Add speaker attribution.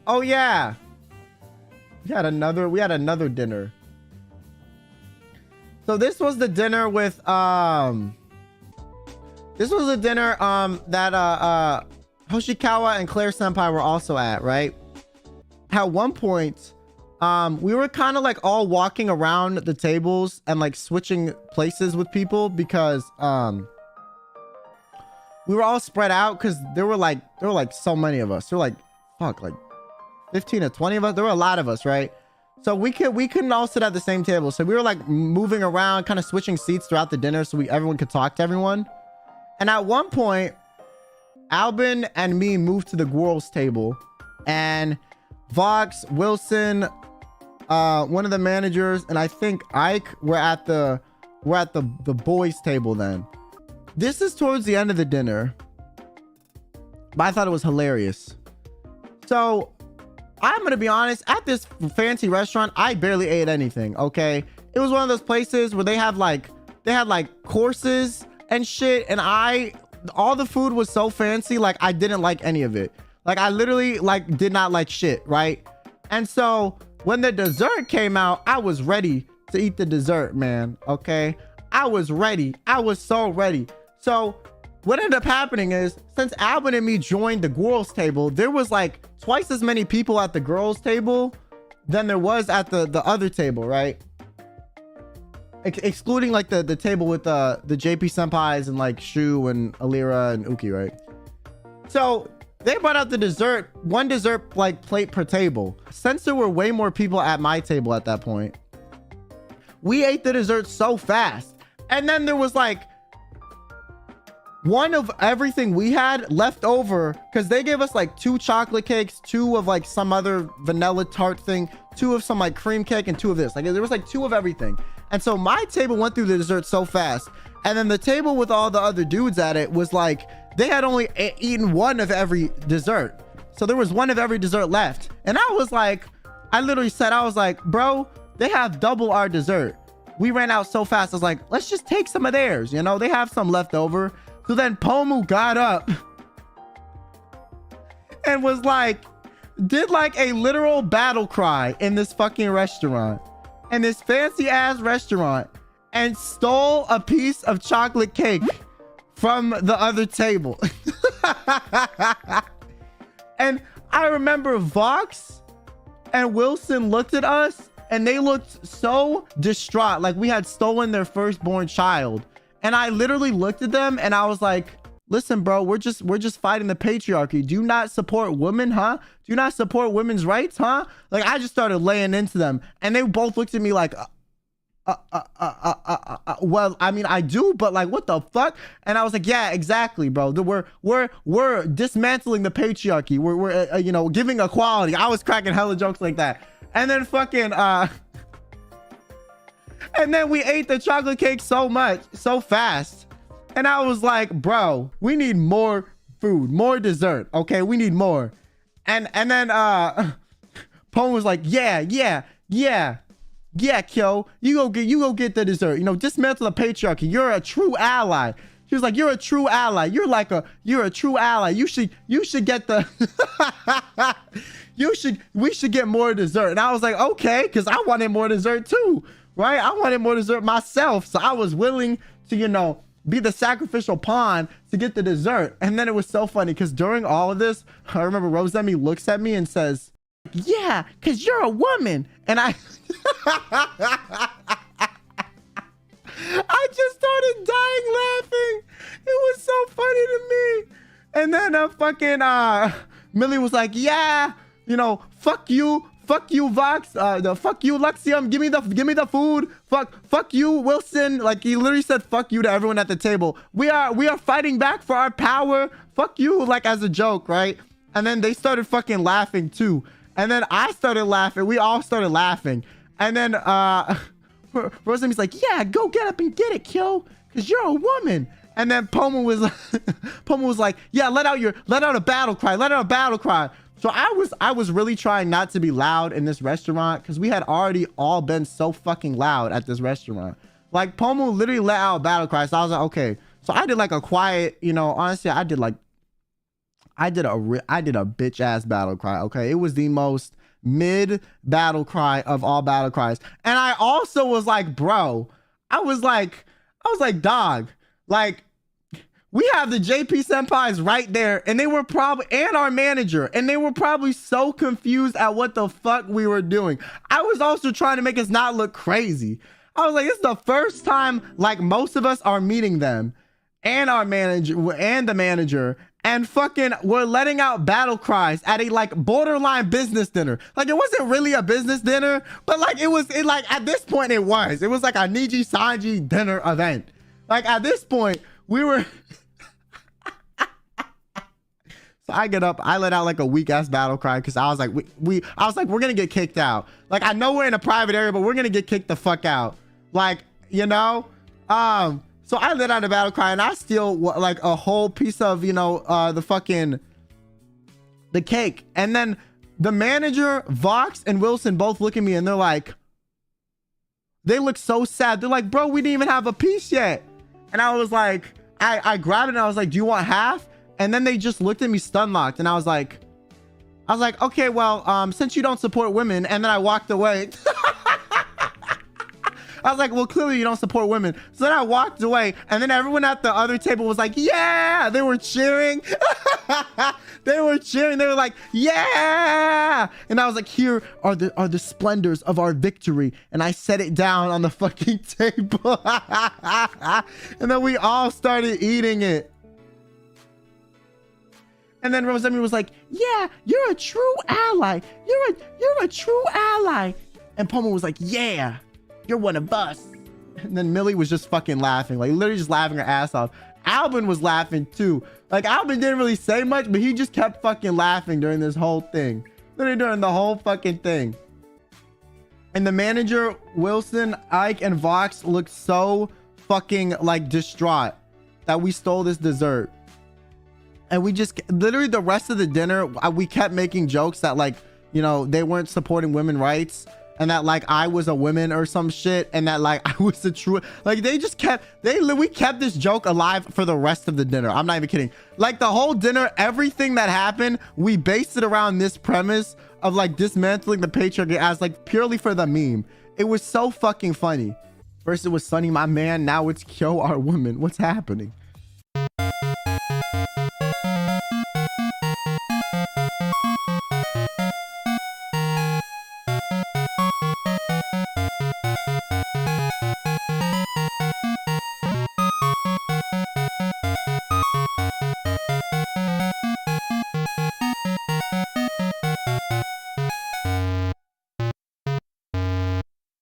Speaker 1: Oh yeah. We had another dinner. So this was the dinner with this was a dinner that Hoshikawa and Claire Senpai were also at, right? At one point, we were kind of like all walking around the tables and like switching places with people because we were all spread out because there were like so many of us. There were like fuck like 15 or 20 of us. There were a lot of us, right? So we couldn't all sit at the same table. So we were like moving around, kind of switching seats throughout the dinner so everyone could talk to everyone. And at one point, Albin and me moved to the girls' table, and Vox, Wilson, one of the managers, and I think Ike were at the boys' table then. This is towards the end of the dinner, but I thought it was hilarious. So I'm gonna be honest, at this fancy restaurant, I barely ate anything. Okay, it was one of those places where they had like courses and shit, and all the food was so fancy, like I didn't like any of it. Like I literally like did not like shit, right? And so when the dessert came out, I was ready to eat the dessert, man. Okay, I was ready. I was so ready. So what ended up happening is, since Albin and me joined the girls' table, there was like twice as many people at the girls' table than there was at the other table, right? Excluding like the table with the JP senpais and like Shu and Alira and Uki, right? So they brought out the dessert, one dessert like plate per table. Since there were way more people at my table at that point, we ate the dessert so fast. And then there was like one of everything we had left over, because they gave us like 2 chocolate cakes, 2 of like some other vanilla tart thing, 2 of some like cream cake, and 2 of this. Like there was like 2 of everything. And so my table went through the dessert so fast. And then the table with all the other dudes at it was like, they had only eaten 1 of every dessert. So there was 1 of every dessert left. And I was like, I literally said, I was like, bro, they have double our dessert. We ran out so fast. I was like, let's just take some of theirs. You know, they have some left over. So then Pomu got up and was like, did like a literal battle cry in this fucking restaurant, in this fancy ass restaurant, and stole a piece of chocolate cake from the other table. And I remember Vox and Wilson looked at us and they looked so distraught, like we had stolen their firstborn child. And I literally looked at them and I was like, listen, bro, we're just fighting the patriarchy. Do you not support women, huh? Do you not support women's rights, huh? Like I just started laying into them, and they both looked at me like, well, I mean, I do, but like, what the fuck? And I was like, yeah, exactly, bro. We're dismantling the patriarchy. We're you know, giving equality. I was cracking hella jokes like that. And then fucking, and then we ate the chocolate cake so fast. And I was like, bro, we need more food, more dessert. Okay, we need more. And then Pone was like, yeah, Kyo, you go get the dessert. You know, dismantle the patriarchy. You're a true ally. She was like, you're a true ally. You're a true ally. You should get the we should get more dessert. And I was like, okay, because I wanted more dessert too. Right? I wanted more dessert myself. So I was willing to, you know, be the sacrificial pawn to get the dessert. And then it was so funny because during all of this, I remember Rosemi looks at me and says, yeah, because you're a woman. And I just started dying laughing. It was so funny to me. And then fucking Millie was like, yeah, you know, fuck you, Vox, fuck you, Luxium, give me the food, fuck you, Wilson. Like he literally said fuck you to everyone at the table. We are fighting back for our power, fuck you, like as a joke, right? And then they started fucking laughing too, and then I started laughing. We all started laughing. And then Rosemi's like, yeah, go get up and get it, Kyo, because you're a woman. And then Poma was like, yeah, let out a battle cry. So I was really trying not to be loud in this restaurant because we had already all been so fucking loud at this restaurant. Like Pomo literally let out a battle cry. So I was like, okay. So I did like a quiet, you know, honestly, I did like I did a bitch ass battle cry. Okay, it was the most mid battle cry of all battle cries. And I also was like, bro, I was like, dog, like, we have the JP senpais right there, and they were probably, and our manager, and they were probably so confused at what the fuck we were doing. I was also trying to make us not look crazy. I was like, it's the first time, like, most of us are meeting them and our manager and the manager, and fucking we're letting out battle cries at a like borderline business dinner. Like, it wasn't really a business dinner, but like like at this point it was like a Nijisanji dinner event. Like, at this point we were so I get up, I let out like a weak ass battle cry because I was like, we're gonna get kicked out. Like, I know we're in a private area, but we're gonna get kicked the fuck out. Like, you know, so I let out a battle cry, and I steal like a whole piece of, you know, the cake. And then the manager, Vox and Wilson, both look at me and they're like, they look so sad. They're like, bro, we didn't even have a piece yet. And I was like, I grabbed it and I was like, do you want half? And then they just looked at me stun locked, and I was like, okay, well, since you don't support women. And then I walked away. I was like, well, clearly you don't support women. So then I walked away, and then everyone at the other table was like, yeah, they were cheering. They were cheering. They were like, yeah. And I was like, here are the splendors of our victory. And I set it down on the fucking table. And then we all started eating it. And then Rosemi was like, yeah, you're a true ally. You're a true ally. And Pomo was like, yeah, you're one of us. And then Millie was just fucking laughing, like literally just laughing her ass off. Albin was laughing too. Like, Albin didn't really say much, but he just kept fucking laughing during this whole thing. Literally during the whole fucking thing. And the manager, Wilson, Ike, and Vox looked so fucking like distraught that we stole this dessert. And we just literally the rest of the dinner, we kept making jokes that, like, you know, they weren't supporting women's rights, and that like I was a woman or some shit, and that like I was the true, like we kept this joke alive for the rest of the dinner. I'm not even kidding. Like, the whole dinner, everything that happened, we based it around this premise of like dismantling the patriarchy as like purely for the meme. It was so fucking funny. First it was Sunny, my man, now it's Kyo, our woman. What's happening?